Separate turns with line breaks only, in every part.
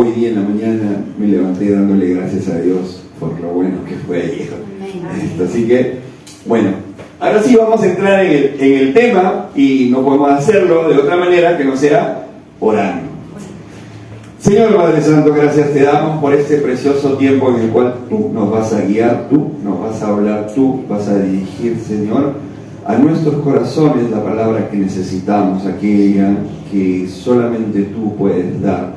Hoy día en la mañana me levanté dándole gracias a Dios por lo bueno que fue ayer. Así que, bueno, ahora sí vamos a entrar en el tema, y no podemos hacerlo de otra manera que no sea orando. Señor Padre Santo, gracias te damos por este precioso tiempo en el cual tú nos vas a guiar, tú nos vas a hablar, tú vas a dirigir, Señor, a nuestros corazones la palabra que necesitamos, aquella que solamente tú puedes dar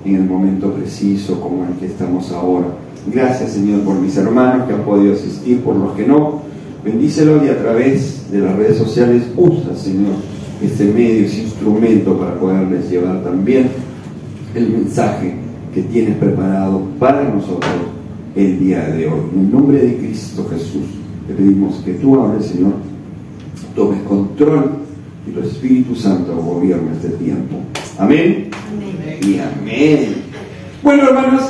en el momento preciso como el que estamos ahora. Gracias, Señor, por mis hermanos que han podido asistir, por los que no. Bendícelos, y a través de las redes sociales usa, Señor, este medio, ese instrumento para poderles llevar también el mensaje que tienes preparado para nosotros el día de hoy. En el nombre de Cristo Jesús te pedimos que tú hables, Señor, tomes control y tu Espíritu Santo gobierne este tiempo. Amén. Amén. Y amén. Bueno, hermanos,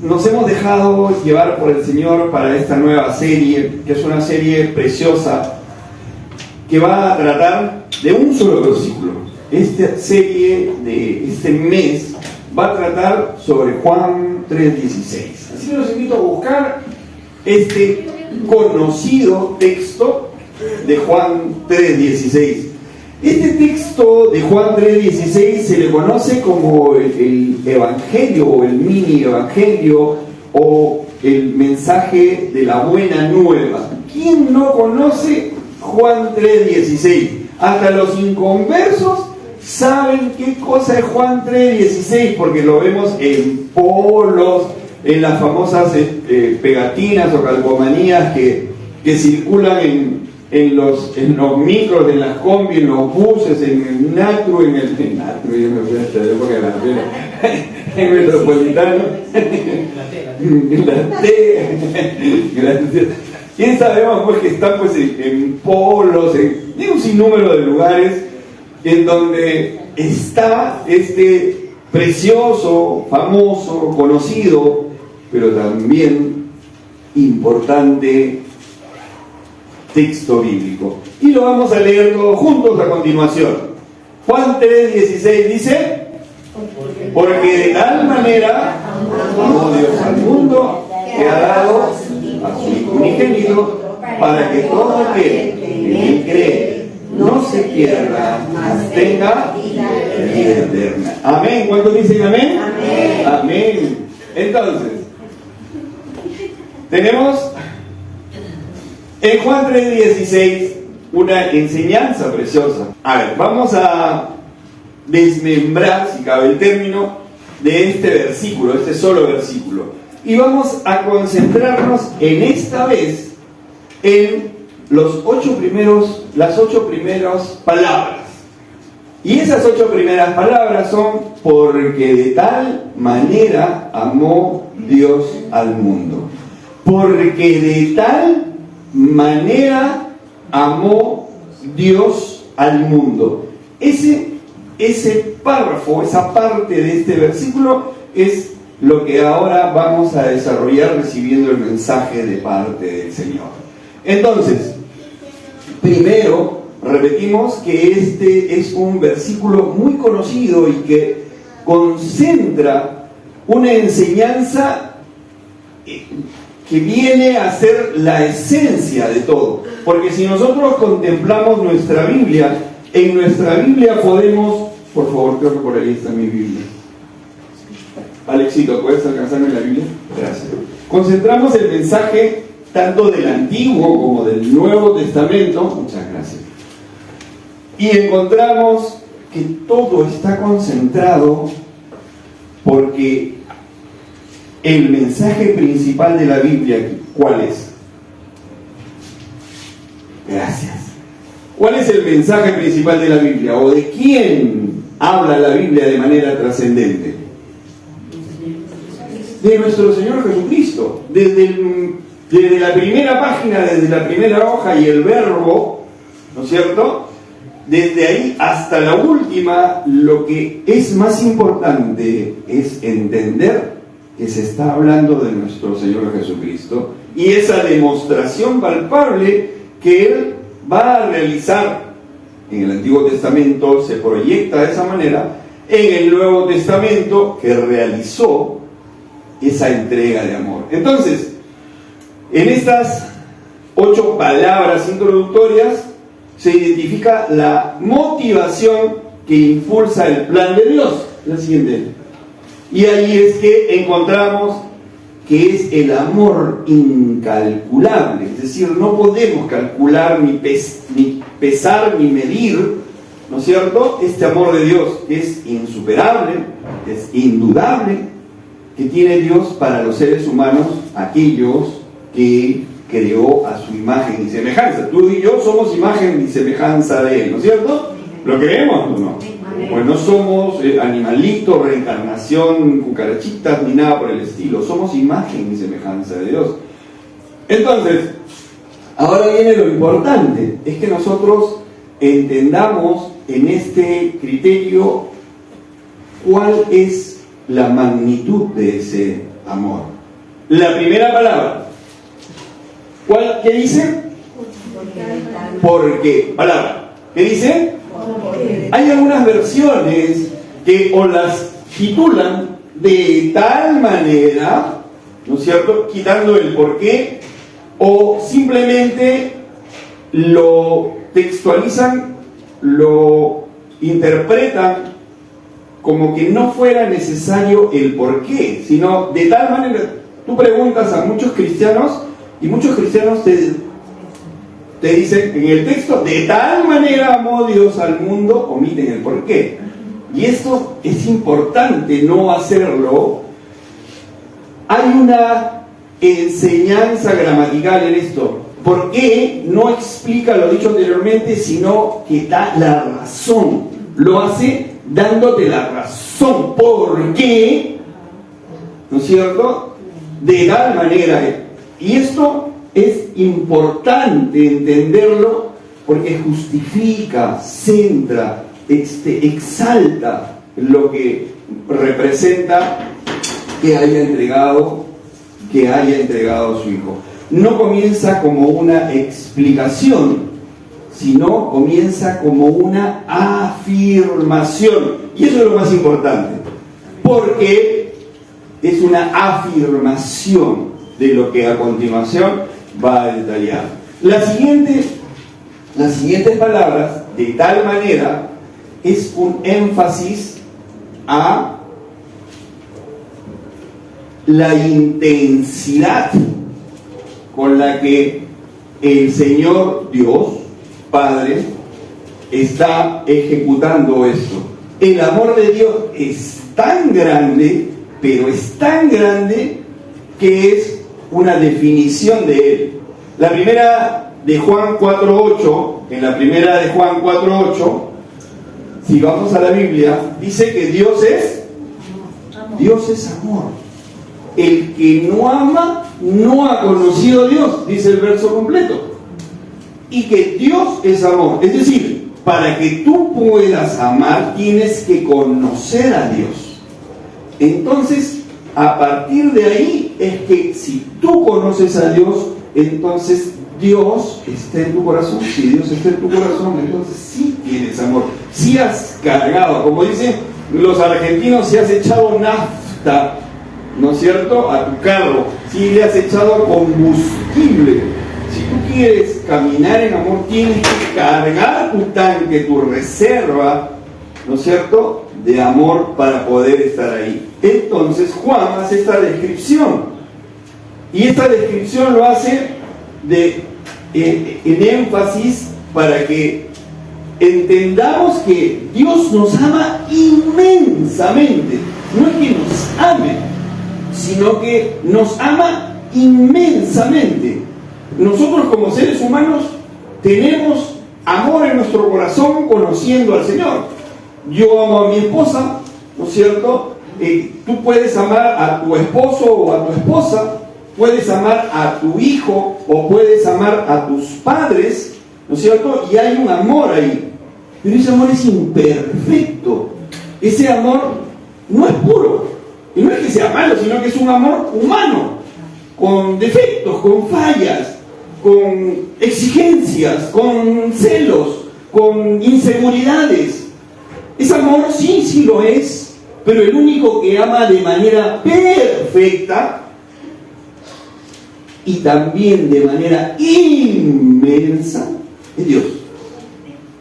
nos hemos dejado llevar por el Señor para esta nueva serie, que es una serie preciosa, que va a tratar de un solo versículo. Esta serie de este mes va a tratar sobre Juan 3:16. Así los invito a buscar este conocido texto de Juan 3:16. Este texto de Juan 3:16 se le conoce como el Evangelio, o el mini Evangelio, o el mensaje de la buena nueva. ¿Quién no conoce Juan 3:16? Hasta los inconversos saben qué cosa es Juan 3:16, porque lo vemos en polos, en las famosas pegatinas o calcomanías que circulan en los micros, en las combi, en los buses, en el Natru, en el Metropolitano, en la T. ¿Quién sabemos pues que están pues en polos, en un sinnúmero de lugares en donde está este precioso, famoso, conocido, pero también importante texto bíblico? Y lo vamos a leer todos juntos a continuación. Juan 3:16 dice: porque de tal manera amó Dios al mundo que ha dado a su Hijo unigénito, para que todo aquel que en él cree no se pierda, mas tenga vida eterna. Amén. ¿Cuántos dicen amén? Amén. Amén. Entonces, tenemos en Juan 3:16 una enseñanza preciosa. A ver, vamos a desmembrar, si cabe el término, de este versículo, este solo versículo. Y vamos a concentrarnos en esta vez en las 8 primeras palabras. Y esas 8 primeras palabras son: porque de tal manera amó Dios al mundo. Porque de tal manera amó Dios al mundo. Ese párrafo, esa parte de este versículo es lo que ahora vamos a desarrollar recibiendo el mensaje de parte del Señor. Entonces, primero, repetimos que este es un versículo muy conocido y que concentra una enseñanza que viene a ser la esencia de todo. Porque si nosotros contemplamos nuestra Biblia, en nuestra Biblia podemos... Por favor, creo que por ahí está mi Biblia. Alexito, ¿puedes alcanzarme la Biblia? Gracias. Concentramos el mensaje tanto del Antiguo como del Nuevo Testamento. Muchas gracias. Y encontramos que todo está concentrado porque el mensaje principal de la Biblia, ¿cuál es? Gracias. ¿Cuál es el mensaje principal de la Biblia? ¿O de quién habla la Biblia de manera trascendente? De nuestro Señor Jesucristo. Desde la primera página, desde la primera hoja y el verbo, ¿no es cierto? Desde ahí hasta la última, lo que es más importante es entender que se está hablando de nuestro Señor Jesucristo y esa demostración palpable que Él va a realizar en el Antiguo Testamento se proyecta de esa manera, en el Nuevo Testamento que realizó esa entrega de amor. Entonces, en estas 8 palabras introductorias se identifica la motivación que impulsa el plan de Dios. La siguiente. Y ahí es que encontramos que es el amor incalculable, es decir, no podemos calcular ni pesar ni medir, ¿no es cierto?, este amor de Dios es insuperable, es indudable, que tiene Dios para los seres humanos, aquellos que creó a su imagen y semejanza. Tú y yo somos imagen y semejanza de Él, ¿no es cierto? ¿Lo creemos o no? Pues no somos animalitos, reencarnación, cucarachitas, ni nada por el estilo. Somos imagen y semejanza de Dios. Entonces, ahora viene lo importante, es que nosotros entendamos en este criterio cuál es la magnitud de ese amor. La primera palabra, ¿cuál? ¿Qué dice? Porque, palabra, ¿qué dice? Hay algunas versiones que o las titulan de tal manera, ¿no es cierto?, quitando el porqué, o simplemente lo textualizan, lo interpretan como que no fuera necesario el porqué, sino de tal manera. Tú preguntas a muchos cristianos y muchos cristianos te dicen en el texto, de tal manera amó Dios al mundo, omiten el porqué. Y esto es importante no hacerlo. Hay una enseñanza gramatical en esto. ¿Por qué no explica lo dicho anteriormente, sino que da la razón? Lo hace dándote la razón. ¿Por qué? ¿No es cierto? De tal manera. Y esto es importante entenderlo porque justifica, centra, exalta lo que representa que haya entregado a su Hijo. No comienza como una explicación, sino comienza como una afirmación. Y eso es lo más importante, porque es una afirmación de lo que a continuación va a detallar. Las siguientes palabras, de tal manera, es un énfasis a la intensidad con la que el Señor Dios, Padre, está ejecutando esto. El amor de Dios es tan grande, pero es tan grande que es una definición de Él. La primera de Juan 4.8, en la primera de Juan 4.8, si vamos a la Biblia, dice que Dios es amor. El que no ama no ha conocido a Dios, dice el verso completo. Y que Dios es amor. Es decir, para que tú puedas amar, tienes que conocer a Dios. Entonces, a partir de ahí es que si tú conoces a Dios, entonces Dios está en tu corazón. Si Dios está en tu corazón, entonces sí tienes amor. Si has cargado, como dicen los argentinos, si has echado nafta, ¿no es cierto?, a tu carro, si le has echado combustible. Si tú quieres caminar en amor, tienes que cargar tu tanque, tu reserva, ¿no es cierto?, de amor para poder estar ahí. Entonces Juan hace esta descripción, y esta descripción lo hace en énfasis para que entendamos que Dios nos ama inmensamente. No es que nos ame, sino que nos ama inmensamente. Nosotros como seres humanos tenemos amor en nuestro corazón conociendo al Señor. Yo amo a mi esposa, ¿no es cierto? Tú puedes amar a tu esposo o a tu esposa, puedes amar a tu hijo o puedes amar a tus padres, ¿no es cierto? Y hay un amor ahí, pero ese amor es imperfecto. Ese amor no es puro, y no es que sea malo, sino que es un amor humano, con defectos, con fallas, con exigencias, con celos, con inseguridades. ¿Es amor? Sí, sí lo es, pero el único que ama de manera perfecta y también de manera inmensa es Dios.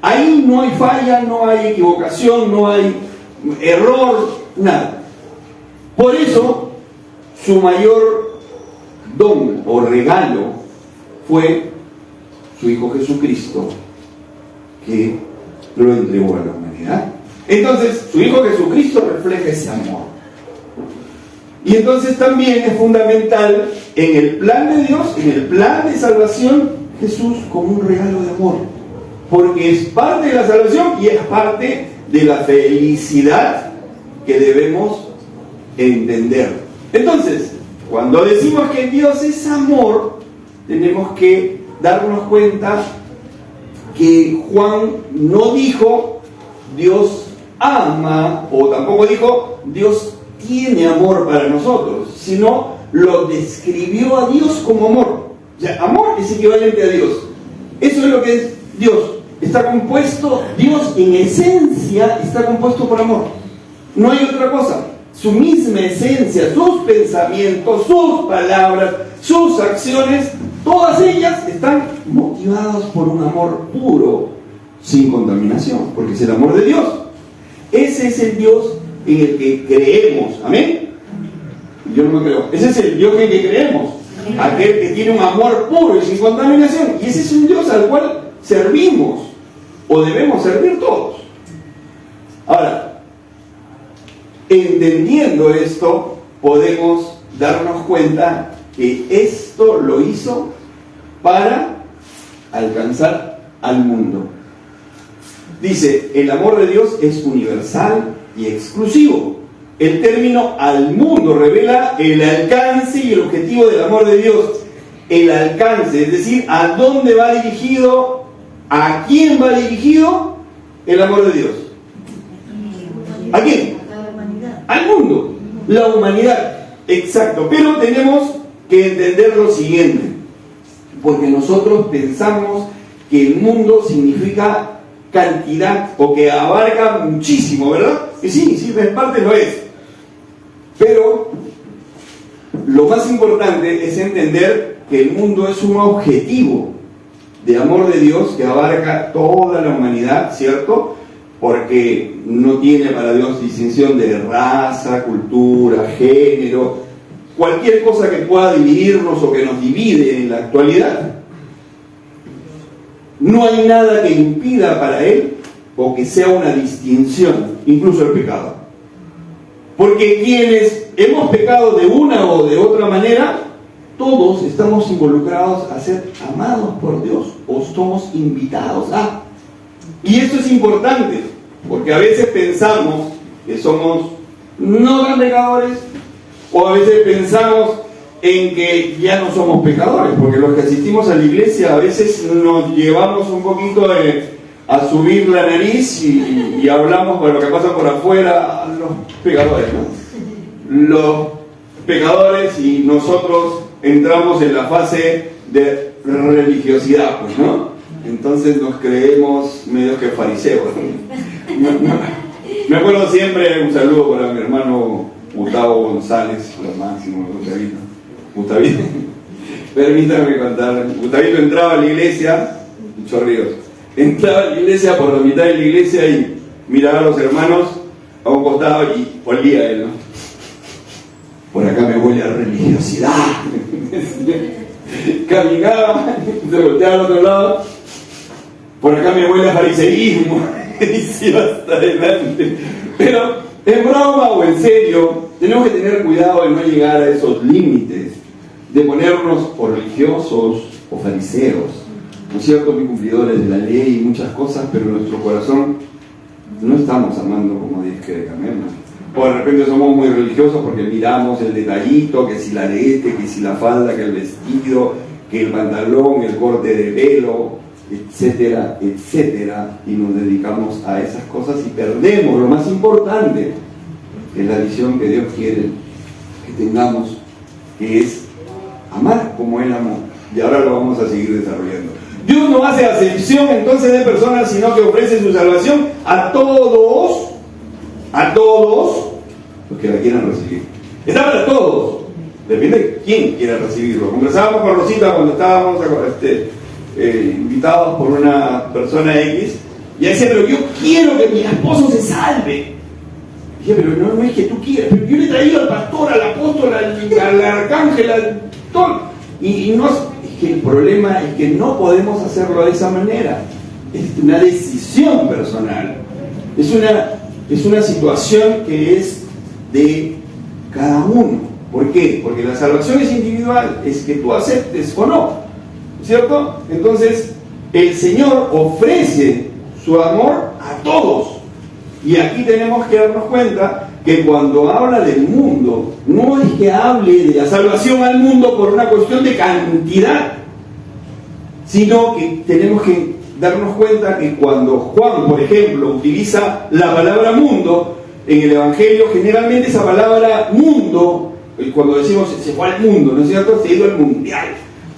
Ahí no hay falla, no hay equivocación, no hay error, nada. Por eso, su mayor don o regalo fue su Hijo Jesucristo, que lo entregó a la humanidad. Entonces, su Hijo Jesucristo refleja ese amor. Y entonces también es fundamental en el plan de Dios, en el plan de salvación, Jesús como un regalo de amor. Porque es parte de la salvación y es parte de la felicidad que debemos entender. Entonces, cuando decimos que Dios es amor, tenemos que darnos cuenta que Juan no dijo Dios ama, o tampoco dijo Dios tiene amor para nosotros, sino lo describió a Dios como amor. O sea, amor es equivalente a Dios. Eso es lo que es Dios. Está compuesto, Dios en esencia está compuesto por amor. No hay otra cosa. Su misma esencia, sus pensamientos, sus palabras, sus acciones, todas ellas están motivadas por un amor puro, sin contaminación, porque es el amor de Dios. Ese es el Dios en el que creemos. ¿Amén? Yo no me creo. Ese es el Dios en el que creemos. Aquel que tiene un amor puro y sin contaminación. Y ese es un Dios al cual servimos, o debemos servir todos. Ahora, entendiendo esto, podemos darnos cuenta que esto lo hizo para alcanzar al mundo. Dice, el amor de Dios es universal y exclusivo. El término al mundo revela el alcance y el objetivo del amor de Dios. El alcance, es decir, a dónde va dirigido, a quién va dirigido el amor de Dios. ¿A quién? Al mundo, la humanidad. Exacto, pero tenemos que entender lo siguiente, porque nosotros pensamos que el mundo significa cantidad o que abarca muchísimo, ¿verdad? Y sí, en parte lo es. Pero lo más importante es entender que el mundo es un objetivo de amor de Dios que abarca toda la humanidad, ¿cierto? Porque no tiene para Dios distinción de raza, cultura, género, cualquier cosa que pueda dividirnos o que nos divide en la actualidad. No hay nada que impida para Él o que sea una distinción, incluso el pecado. Porque quienes hemos pecado de una o de otra manera, todos estamos involucrados a ser amados por Dios o somos invitados a. Y esto es importante, porque a veces pensamos que somos no tan pecadores, o a veces pensamos en que ya no somos pecadores, porque los que asistimos a la iglesia a veces nos llevamos un poquito a subir la nariz y hablamos de lo que pasa por afuera, los pecadores, ¿no? Los pecadores, y nosotros entramos en la fase de religiosidad, pues, ¿no? Entonces nos creemos medios que fariseos. Me acuerdo siempre, un saludo para mi hermano Gustavo González, lo máximo, Gustavito. Permítame contar. Gustavito entraba a la iglesia, Chorrillos, entraba a la iglesia por la mitad de la iglesia y miraba a los hermanos a un costado y olía a él, ¿no? Por acá me huele a religiosidad. Caminaba, se volteaba al otro lado. Por acá me huele a fariseísmo. Y se iba hasta adelante. Pero en broma o en serio, tenemos que tener cuidado de no llegar a esos límites, de ponernos o religiosos o fariseos, ¿no es cierto? Muy cumplidores de la ley y muchas cosas, pero en nuestro corazón no estamos amando como Dios quiere que amemos. O de repente somos muy religiosos porque miramos el detallito, que si la arete, que si la falda, que el vestido, que el pantalón, el corte de pelo, etcétera, etcétera, y nos dedicamos a esas cosas y perdemos lo más importante, que es la visión que Dios quiere que tengamos, que es amar como Él amó. Y ahora lo vamos a seguir desarrollando. Dios no hace acepción entonces de personas, sino que ofrece su salvación a todos los que la quieran recibir. Está para todos, depende de quién quiera recibirlo. Conversábamos con Rosita cuando estábamos invitados por una persona X, y ella decía, pero yo quiero que mi esposo se salve. Y dije, pero no es que tú quieras, pero yo le he traído al pastor, al apóstol, al arcángel, al todo. Y no, es que el problema es que no podemos hacerlo de esa manera. Es una decisión personal. Es una situación que es de cada uno. ¿Por qué? Porque la salvación es individual, es que tú aceptes o no, ¿cierto? Entonces, el Señor ofrece su amor a todos. Y aquí tenemos que darnos cuenta que cuando habla del mundo, no es que hable de la salvación al mundo por una cuestión de cantidad, sino que tenemos que darnos cuenta que cuando Juan, por ejemplo, utiliza la palabra mundo en el Evangelio, generalmente esa palabra mundo, cuando decimos se fue al mundo, ¿no es cierto? Se ha ido al mundial,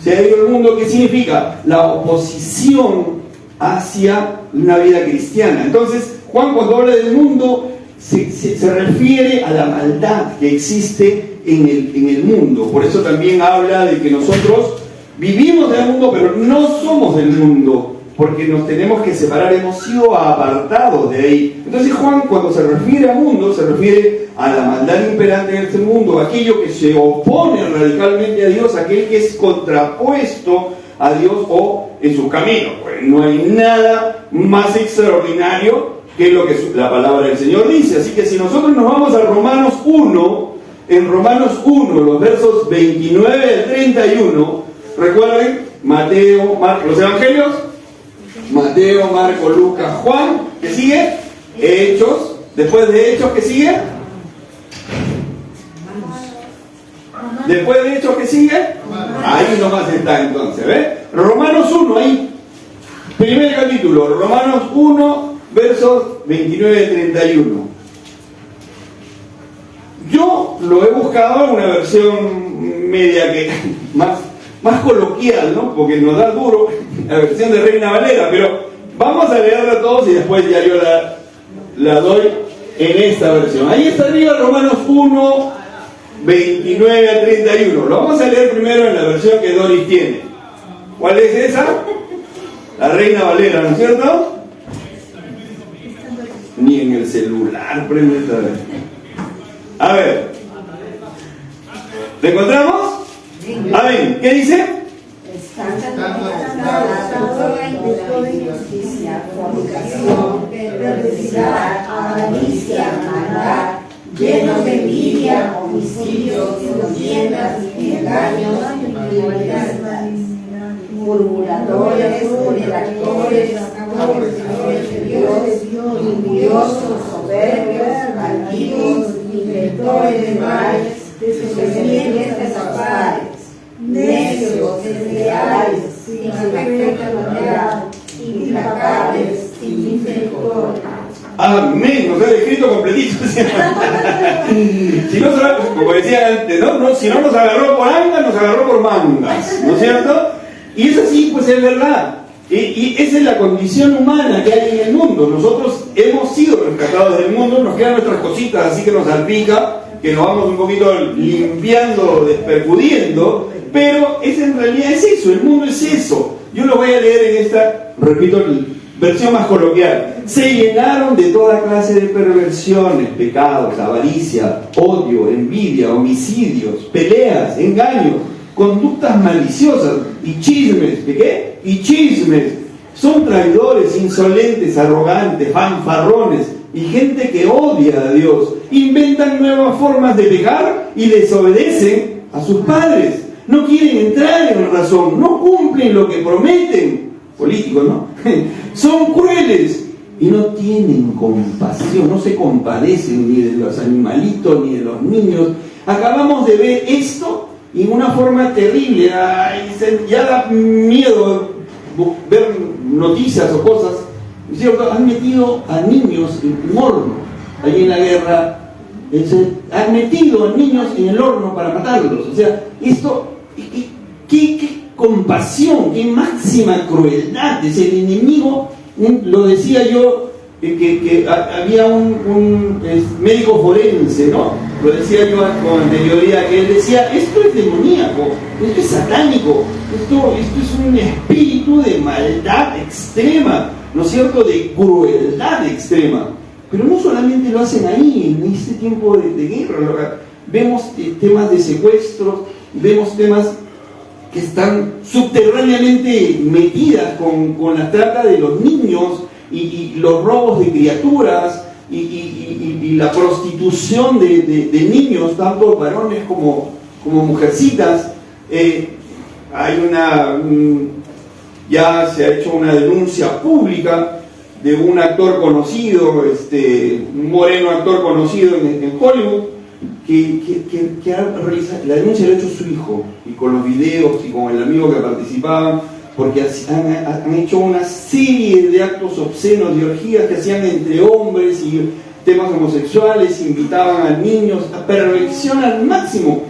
se ha ido al mundo, ¿qué significa? La oposición hacia una vida cristiana. Entonces, Juan, cuando habla del mundo, se refiere a la maldad que existe en el mundo. Por eso también habla de que nosotros vivimos del mundo, pero no somos del mundo, porque nos tenemos que separar, hemos sido apartados de ahí. Entonces Juan, cuando se refiere a mundo, se refiere a la maldad imperante en este mundo, aquello que se opone radicalmente a Dios, aquel que es contrapuesto a Dios o en sus caminos. Pues no hay nada más extraordinario que lo que la palabra del Señor dice. Así que si nosotros nos vamos a Romanos 1, en Romanos 1, los versos 29 al 31, recuerden, Mateo, los evangelios, Mateo, Marco, Lucas, Juan, ¿qué sigue? Hechos, después de Hechos, ¿qué sigue? Después de Hechos, ¿qué sigue? Ahí nomás está entonces, ¿ves? Romanos 1, ahí, primer capítulo, Romanos 1, versos 29 y 31. Yo lo he buscado en una versión media que más coloquial, ¿no? Porque nos da duro la versión de Reina Valera, pero vamos a leerla todos y después ya yo la doy en esta versión. Ahí está arriba Romanos 1, 29 al 31. Lo vamos a leer primero en la versión que Doris tiene. ¿Cuál es esa? La Reina Valera, ¿no es cierto? Ni en el celular prende esta vez. A ver, ¿lo encontramos? Amén. ¿Qué dice?
Toda injusticia, fornicación, perversidad, avaricia, maldad, llenos de envidia, homicidios, contiendas, engaños, rivalidades, murmuradores, detractores, aborrecedores de Dios, envidiosos, soberbios, altivos, inventores de males, desobedientes a sus padres, necios, desleales, sin afecto humanidad, implacables, sin misericordia.
Amén, nos ha escrito completito. Si no, como decía antes, ¿no? Si no nos agarró por angas, nos agarró por mangas, ¿no es cierto? Y eso sí, pues es verdad. Y esa es la condición humana que hay en el mundo. Nosotros hemos sido rescatados del mundo, nos quedan nuestras cositas, así que nos salpica, que nos vamos un poquito limpiando, despercudiendo, pero en realidad es eso, el mundo es eso. Yo lo voy a leer en esta, repito, versión más coloquial. Se llenaron de toda clase de perversiones, pecados, avaricia, odio, envidia, homicidios, peleas, engaños, conductas maliciosas y chismes. ¿De qué? Y chismes. Son traidores, insolentes, arrogantes, fanfarrones y gente que odia a Dios. Inventan nuevas formas de pecar y desobedecen a sus padres. No quieren entrar en razón, no cumplen lo que prometen. Políticos, ¿no? Son crueles y no tienen compasión, no se compadecen ni de los animalitos ni de los niños. Acabamos de ver esto y en una forma terrible. Ya da miedo ver noticias o cosas, ¿cierto? Han metido a niños en un horno allí en la guerra. Han metido a niños en el horno para matarlos. O sea, esto, compasión, qué máxima crueldad. Es el enemigo. Lo decía yo, que había un médico forense, ¿no? Lo decía yo con anterioridad, que él decía, esto es demoníaco, esto es satánico, esto es un espíritu de maldad extrema, ¿no es cierto?, de crueldad extrema. Pero no solamente lo hacen ahí, en este tiempo de guerra. Vemos temas de secuestros, vemos temas que están subterráneamente metidas con la trata de los niños y los robos de criaturas y la prostitución de niños, tanto varones como mujercitas. Hay ya se ha hecho una denuncia pública de un actor conocido, un moreno actor conocido en Hollywood, que ha realizado, la denuncia la ha hecho su hijo, y con los videos y con el amigo que participaban, porque han hecho una serie de actos obscenos y orgías que hacían entre hombres y temas homosexuales, invitaban a niños a perversión al máximo.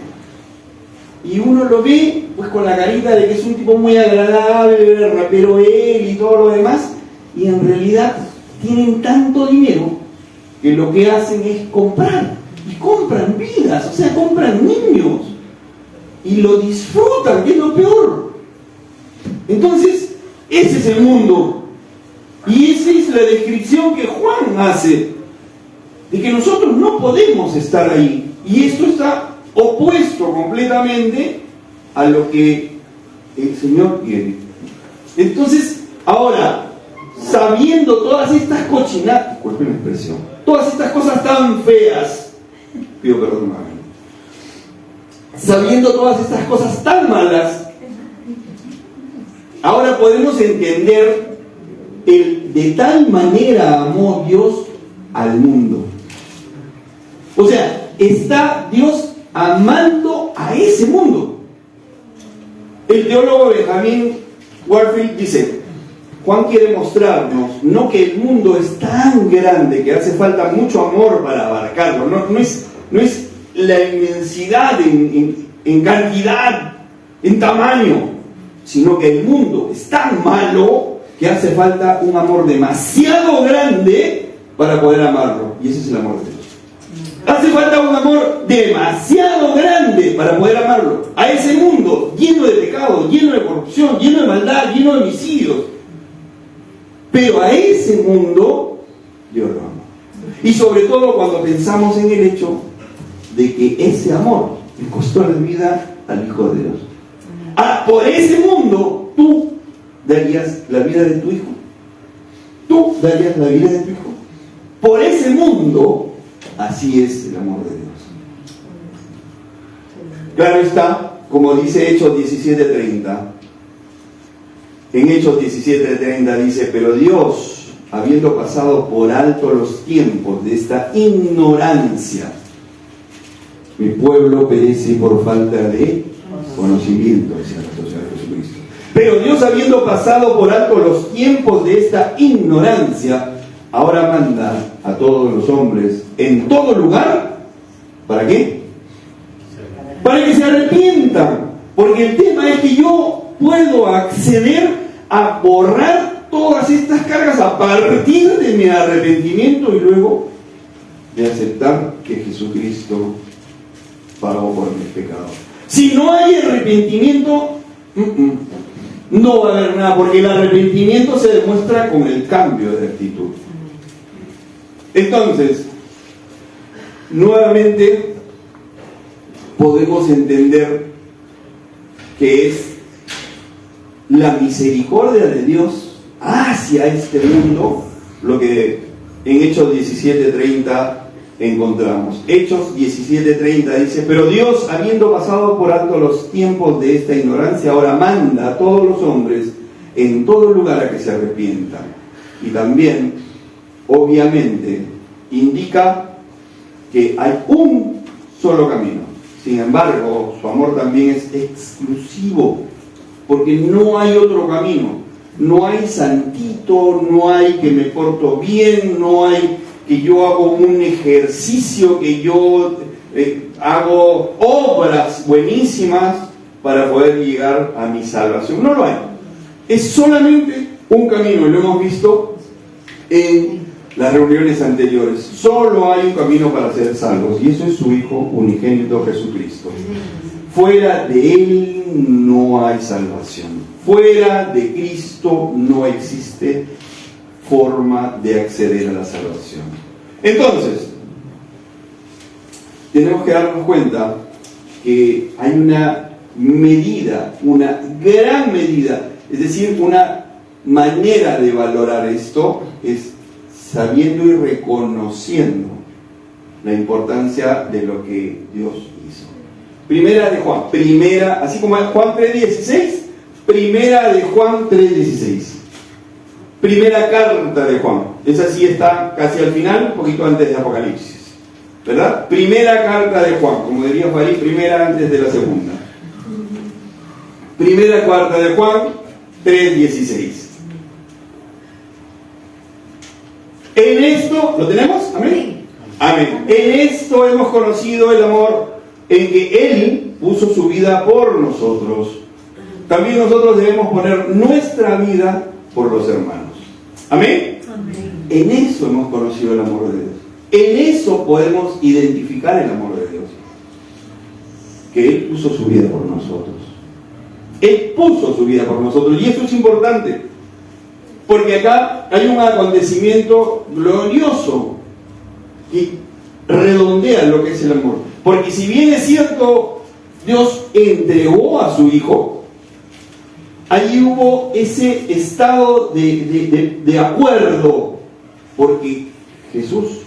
Y uno lo ve pues con la carita de que es un tipo muy agradable, rapero él y todo lo demás, y en realidad tienen tanto dinero que lo que hacen es comprar, y compran vidas, o sea, compran niños, y lo disfrutan, que es lo peor. Entonces, ese es el mundo, y esa es la descripción que Juan hace, de que nosotros no podemos estar ahí, y esto está opuesto completamente a lo que el Señor quiere. Entonces, ahora, sabiendo todas estas cochinadas, disculpen la expresión, todas estas cosas tan feas, pido perdón, mami, sabiendo todas estas cosas tan malas, ahora podemos entender de tal manera amó Dios al mundo. O sea, está Dios amando a ese mundo. El teólogo Benjamin Warfield dice: Juan quiere mostrarnos no que el mundo es tan grande que hace falta mucho amor para abarcarlo, no es la inmensidad en cantidad, en tamaño, sino que el mundo es tan malo que hace falta un amor demasiado grande para poder amarlo, y ese es el amor de Dios. Hace falta un amor demasiado grande para poder amarlo a ese mundo lleno de pecado, lleno de corrupción, lleno de maldad, lleno de homicidios. Pero a ese mundo Dios lo ama. Y sobre todo cuando pensamos en el hecho de que ese amor le costó la vida al Hijo de Dios. Por ese mundo tú darías la vida de tu hijo. Tú darías la vida de tu hijo. Por ese mundo. Así es el amor de Dios. Claro está, como dice Hechos 17:30. En Hechos 17:30 dice: pero Dios, habiendo pasado por alto los tiempos de esta ignorancia, mi pueblo perece por falta de conocimiento, decía nuestro Señor Jesucristo. Pero Dios, habiendo pasado por alto los tiempos de esta ignorancia, ahora manda a todos los hombres en todo lugar. ¿Para qué? Para que se arrepientan. Porque el tema es que yo puedo acceder a borrar todas estas cargas a partir de mi arrepentimiento y luego de aceptar que Jesucristo pagó por mis pecados. Si no hay arrepentimiento, no va a haber nada, porque el arrepentimiento se demuestra con el cambio de actitud. Entonces, nuevamente podemos entender que es la misericordia de Dios hacia este mundo lo que en Hechos 17:30 encontramos. Hechos 17:30 dice: pero Dios, habiendo pasado por alto los tiempos de esta ignorancia, ahora manda a todos los hombres en todo lugar a que se arrepientan. Y también, obviamente, indica que hay un solo camino. Sin embargo, su amor también es exclusivo, porque no hay otro camino. No hay santito, no hay que me porto bien, no hay que yo hago un ejercicio, que yo hago obras buenísimas para poder llegar a mi salvación. No lo hay. Es solamente un camino, y lo hemos visto en las reuniones anteriores. Solo hay un camino para ser salvos, y eso es su Hijo unigénito Jesucristo. Fuera de Él no hay salvación. Fuera de Cristo no existe forma de acceder a la salvación. Entonces, tenemos que darnos cuenta que hay una medida, una gran medida, es decir, una manera de valorar esto es sabiendo y reconociendo la importancia de lo que Dios hizo. Primera de Juan, así como en Juan 3:16, primera de Juan 3:16. Primera carta de Juan, esa sí está casi al final, un poquito antes de Apocalipsis, ¿verdad? Primera carta de Juan, como diría Farid, primera antes de la segunda. Primera carta de Juan 3:16. En esto, ¿lo tenemos? ¿Amén? Amén. En esto hemos conocido el amor, en que Él puso su vida por nosotros. También nosotros debemos poner nuestra vida por los hermanos. ¿Amén? Amén. En eso hemos conocido el amor de Dios. En eso podemos identificar el amor de Dios. Que Él puso su vida por nosotros. Él puso su vida por nosotros. Y eso es importante. Porque acá hay un acontecimiento glorioso y redondea lo que es el amor. Porque si bien es cierto, Dios entregó a su Hijo, allí hubo ese estado de acuerdo, porque Jesús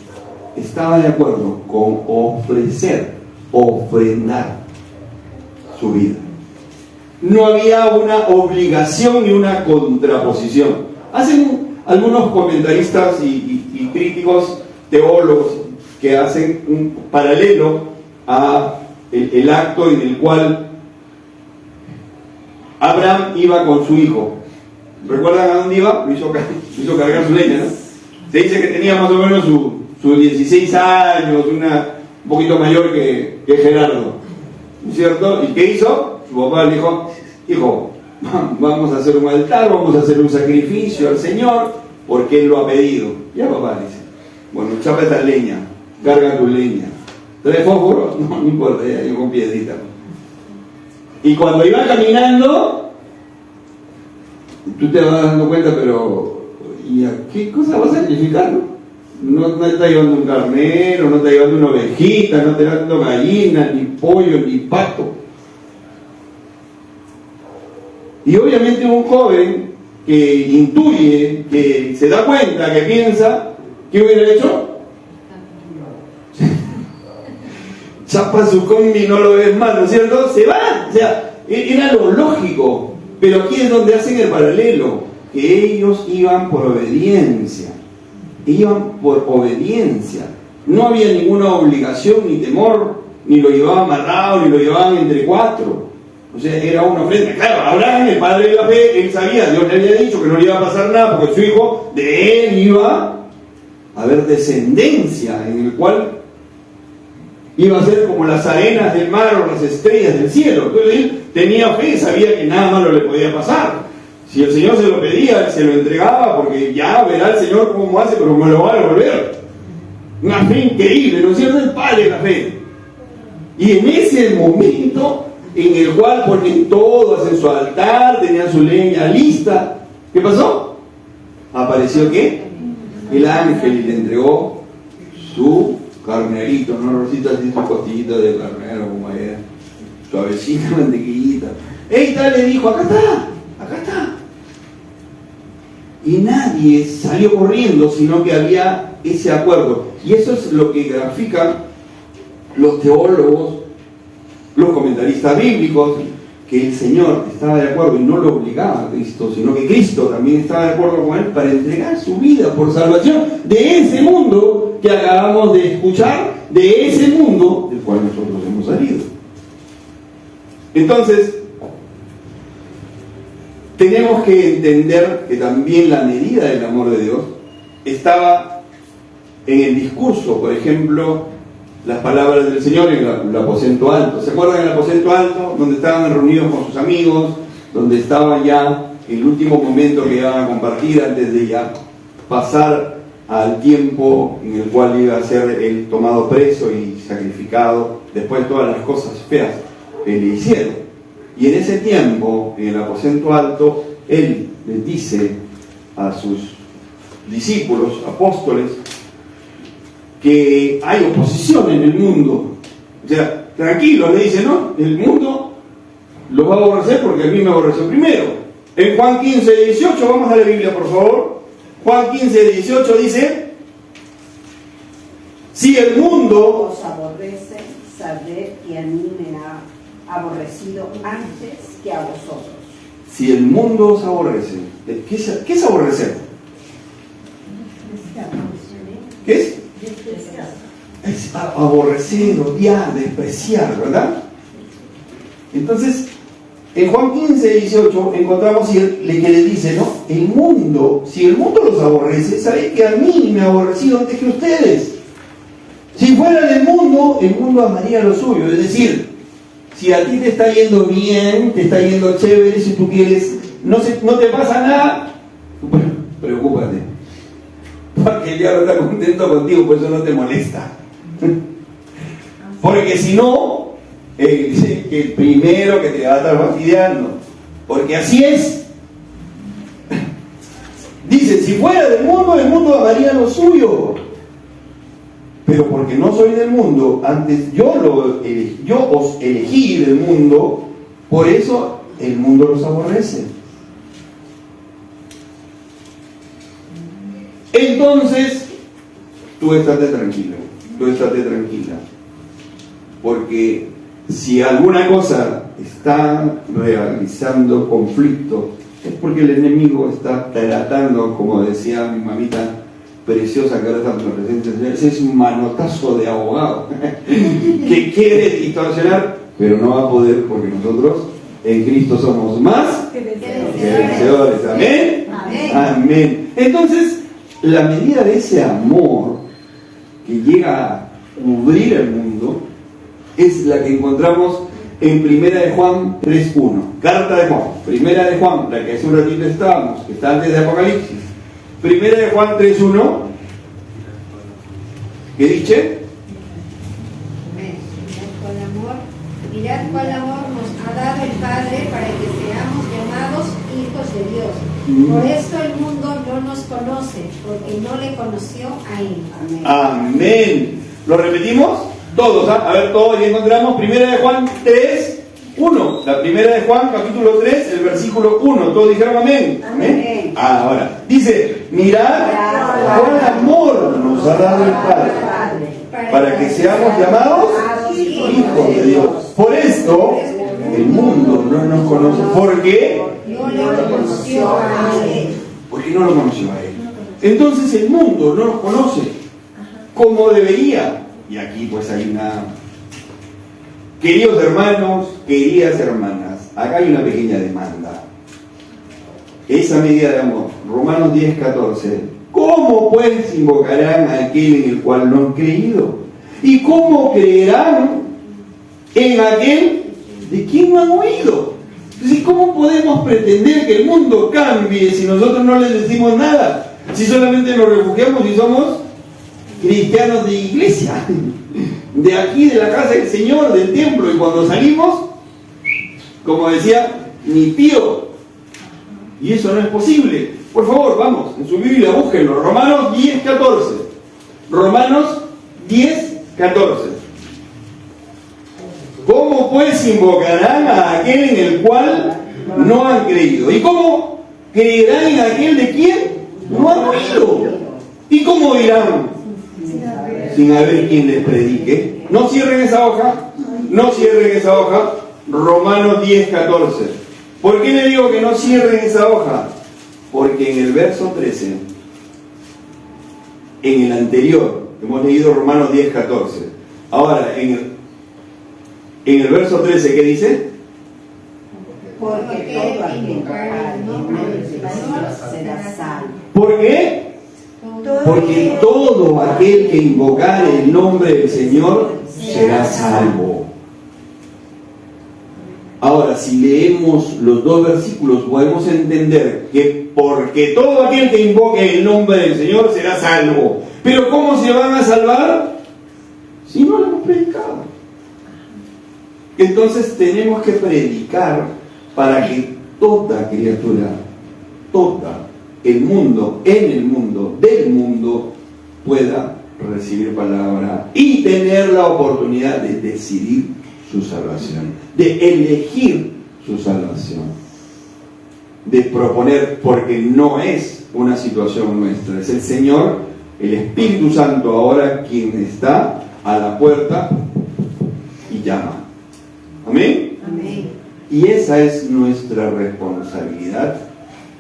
estaba de acuerdo con ofrendar su vida. No había una obligación ni una contraposición. Hacen algunos comentaristas y críticos teólogos que hacen un paralelo a el acto en el cual Abraham iba con su hijo. ¿Recuerdan a dónde iba? Lo hizo cargar su leña, ¿no? Se dice que tenía más o menos sus 16 años, un poquito mayor que Gerardo, ¿cierto? ¿Y qué hizo? Su papá le dijo: hijo, vamos a hacer un altar, vamos a hacer un sacrificio al Señor, porque Él lo ha pedido. Ya papá dice: bueno, chapa esta leña, carga tu leña. ¿Trae fósforo? No importa, ya yo con piedrita. Y cuando iba caminando, tú te vas dando cuenta, pero ¿y a qué cosa vas a sacrificar? No está llevando un carnero, no está llevando una ovejita, no está llevando gallina, ni pollo, ni pato. Y obviamente un joven que intuye, que se da cuenta, que piensa, ¿qué hubiera hecho? Chapa su combi, no lo ves más, ¿no es cierto? Se va, o sea, era lo lógico. Pero aquí es donde hacen el paralelo, que ellos iban por obediencia. Iban por obediencia. No había ninguna obligación ni temor, ni lo llevaban amarrado, ni lo llevaban entre cuatro. O sea, era una ofrenda. Claro, Abraham, el padre de la fe, él sabía, Dios le había dicho que no le iba a pasar nada, porque su hijo, de él iba a haber descendencia, en el cual iba a ser como las arenas del mar o las estrellas del cielo. Entonces él tenía fe, sabía que nada malo le podía pasar. Si el Señor se lo pedía, se lo entregaba, porque ya verá el Señor cómo hace, pero me lo va a devolver. Una fe increíble, ¿no es cierto? El padre de la fe. Y en ese momento en el cual ponen todo, hacen su altar, tenían su leña lista, ¿qué pasó? Apareció ¿qué? El ángel, y le entregó su carnerito, ¿no? Rosita, así su costillita de carnero, como era, suavecita, mantequillita. Esta le dijo: acá está, acá está. Y nadie salió corriendo, sino que había ese acuerdo. Y eso es lo que grafican los teólogos, los comentaristas bíblicos, que el Señor estaba de acuerdo y no lo obligaba a Cristo, sino que Cristo también estaba de acuerdo con él para entregar su vida por salvación de ese mundo que acabamos de escuchar, de ese mundo del cual nosotros hemos salido. Entonces, tenemos que entender que también la medida del amor de Dios estaba en el discurso, por ejemplo, las palabras del Señor en el aposento alto. ¿Se acuerdan el aposento alto? Donde estaban reunidos con sus amigos, donde estaba ya el último momento que iban a compartir antes de ya pasar al tiempo en el cual iba a ser él tomado preso y sacrificado después de todas las cosas feas que le hicieron. Y en ese tiempo, en el aposento alto, él les dice a sus discípulos, apóstoles, que hay oposición en el mundo. O sea, tranquilo, le dice, ¿no? El mundo lo va a aborrecer porque a mí me aborreció primero. En Juan 15, 18, vamos a la Biblia, por favor. Juan 15, 18 dice: si el mundo
os aborrece, sabed que a mí me ha aborrecido antes que a vosotros.
Si el mundo os aborrece, ¿qué es aborrecer? ¿Qué es? Es aborrecer, odiar, despreciar, ¿verdad? Entonces, en Juan 15, 18 encontramos que le dice, ¿no? El mundo, si el mundo los aborrece, sabéis que a mí me ha aborrecido antes que ustedes. Si fuera del mundo, el mundo amaría lo suyo. Es decir, si a ti te está yendo bien, te está yendo chévere, si tú quieres, no te pasa nada, bueno, preocúpate. Porque el diablo está contento contigo, por eso no te molesta. Porque si no, dice que el primero que te va a estar fastidiando. Porque así es. Dice, si fuera del mundo, el mundo amaría lo suyo. Pero porque no soy del mundo, antes yo os elegí del mundo, por eso el mundo los aborrece. Entonces, tú estate tranquilo, tranquila, porque si alguna cosa está realizando conflicto, es porque el enemigo está tratando, como decía mi mamita preciosa que ahora está presente, ese es un manotazo de abogado que quiere distorsionar, pero no va a poder, porque nosotros en Cristo somos más que vencedores. Amén. Amén. Entonces, la medida de ese amor que llega a cubrir el mundo es la que encontramos en 1 de Juan 3.1. Carta de Juan, 1 de Juan, la que hace un ratito estábamos, que está antes de Apocalipsis. 1 de Juan 3.1, ¿qué dice?
Mirad cuál amor nos ha dado el Padre para que seamos llamados hijos de Dios. Por esto el mundo no nos conoce, porque no le conoció a Él.
Amén. ¿Lo repetimos? Todos, ¿ah? A ver, todos, y encontramos 1 de Juan 3.1. La 1 de Juan, capítulo 3, el versículo 1. Todos dijeron amén. Amén. Ahora, dice, mirad cuál amor nos ha dado el Padre para que seamos llamados hijos de Dios. Por esto, el mundo no nos conoce. ¿Por qué?
No le conoció a Él.
Porque no lo conoció a Él. Entonces el mundo no nos conoce como debería. Y aquí pues hay una... Queridos hermanos, queridas hermanas, acá hay una pequeña demanda. Esa medida de amor, Romanos 10:14. ¿Cómo pues invocarán a aquel en el cual no han creído? ¿Y cómo creerán en aquel de quien no han oído? Entonces, ¿cómo podemos pretender que el mundo cambie si nosotros no les decimos nada? Si solamente nos refugiamos y somos cristianos de iglesia, de aquí, de la casa del Señor, del templo, y cuando salimos, como decía mi tío, y eso no es posible. Por favor, vamos, en su Biblia búsquenlo, Romanos 10:14. Romanos 10:14. ¿Cómo pues invocarán a aquel en el cual no han creído? ¿Y cómo creerán en aquel de quien no han oído? ¿Y cómo irán? Sin haber quien les predique. No cierren esa hoja, no cierren esa hoja. Romanos 10:14. ¿Por qué le digo que no cierren esa hoja? Porque en el verso 13, en el anterior, hemos leído Romanos 10:14. Ahora, en el verso 13, ¿qué dice?
Porque todo aquel que invocar el nombre del Señor será salvo.
¿Por qué? Porque todo aquel que invocar el nombre del Señor será salvo. Ahora, si leemos los dos versículos, podemos entender que porque todo aquel que invoque el nombre del Señor será salvo. Pero ¿cómo se van a salvar? Si no lo hemos predicado. Entonces tenemos que predicar para que toda criatura, toda el mundo, en el mundo, del mundo, pueda recibir palabra y tener la oportunidad de decidir su salvación, de elegir su salvación, de proponer, porque no es una situación nuestra, es el Señor, el Espíritu Santo ahora quien está a la puerta y llama. ¿Amén?
Amén.
Y esa es nuestra responsabilidad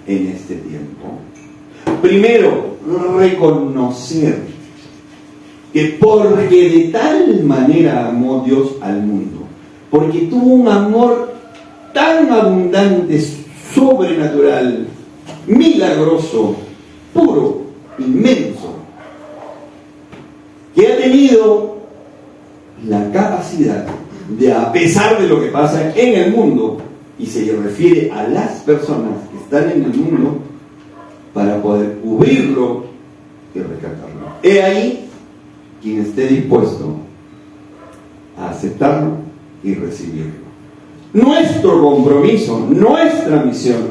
en este tiempo. Primero, reconocer que porque de tal manera amó Dios al mundo, porque tuvo un amor tan abundante, sobrenatural, milagroso, puro, inmenso, que ha tenido la capacidad de, a pesar de lo que pasa en el mundo, y se refiere a las personas que están en el mundo, para poder cubrirlo y rescatarlo. He ahí quien esté dispuesto a aceptarlo y recibirlo. Nuestro compromiso, nuestra misión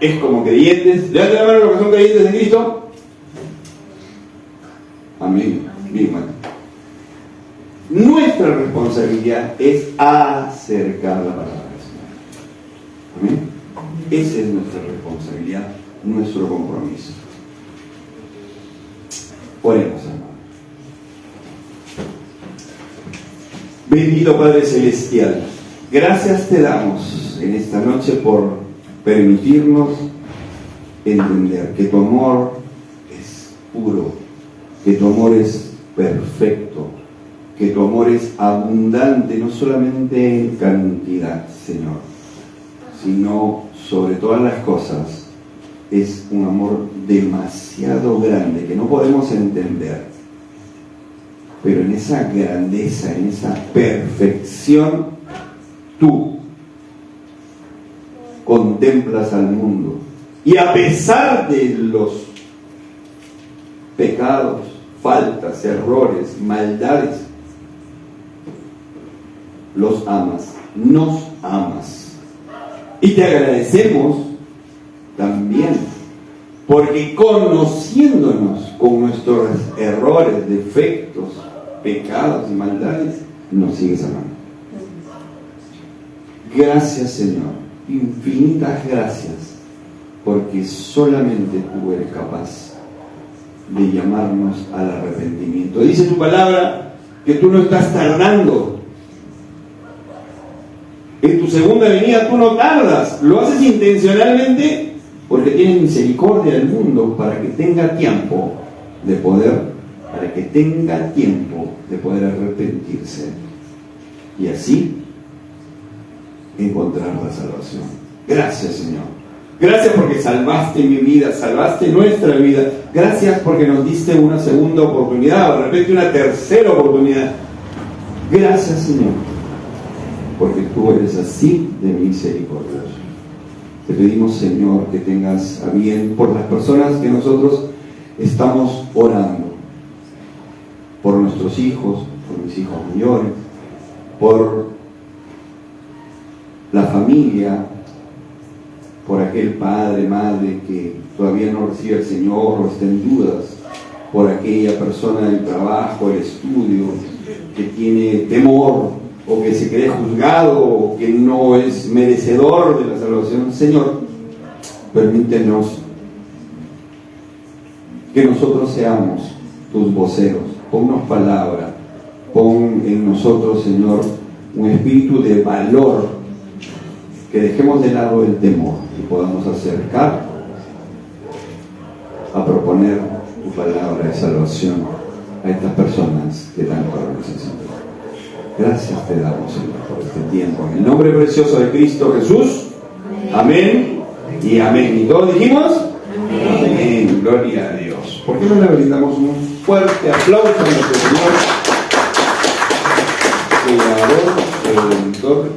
es como creyentes. Levanten la mano los que son creyentes en Cristo. Amén. Bien, hermano. Nuestra responsabilidad es acercar la palabra del Señor. Amén. Esa es nuestra responsabilidad, nuestro compromiso. Oremos, hermano. Bendito Padre Celestial, gracias te damos en esta noche por permitirnos entender que tu amor es puro, que tu amor es perfecto, que tu amor es abundante, no solamente en cantidad, Señor, sino sobre todas las cosas, es un amor demasiado grande que no podemos entender. Pero en esa grandeza, en esa perfección, tú contemplas al mundo. Y a pesar de los pecados, faltas, errores, maldades, los amas, nos amas. Y te agradecemos también, porque conociéndonos con nuestros errores, defectos, pecados y maldades, nos sigues amando. Gracias, Señor, infinitas gracias, porque solamente tú eres capaz de llamarnos al arrepentimiento. Dice tu palabra que tú no estás tardando. En tu segunda venida tú no tardas, lo haces intencionalmente porque tienes misericordia del mundo para que tenga tiempo de poder arrepentirse y así encontrar la salvación. Gracias, Señor. Gracias porque salvaste mi vida, salvaste nuestra vida. Gracias porque nos diste una segunda oportunidad, o de repente una tercera oportunidad. Gracias, Señor, porque tú eres así de misericordioso. Te pedimos, Señor, que tengas a bien por las personas que nosotros estamos orando, por nuestros hijos, por mis hijos mayores, por la familia, por aquel padre, madre que todavía no recibe al Señor o está en dudas, por aquella persona del trabajo, el estudio, que tiene temor o que se cree juzgado o que no es merecedor de la salvación. Señor, permítenos que nosotros seamos tus voceros. Ponnos palabra, pon en nosotros, Señor, un espíritu de valor, que dejemos de lado el temor y podamos acercar a proponer tu palabra de salvación a estas personas que tanto lo necesitan. Gracias te damos, Señor, por este tiempo. En el nombre precioso de Cristo Jesús. Amén y amén. ¿Y todos dijimos? Amén. Amén. Gloria a Dios. ¿Por qué no le brindamos un fuerte aplauso a nuestro Señor? coordinador, el auditor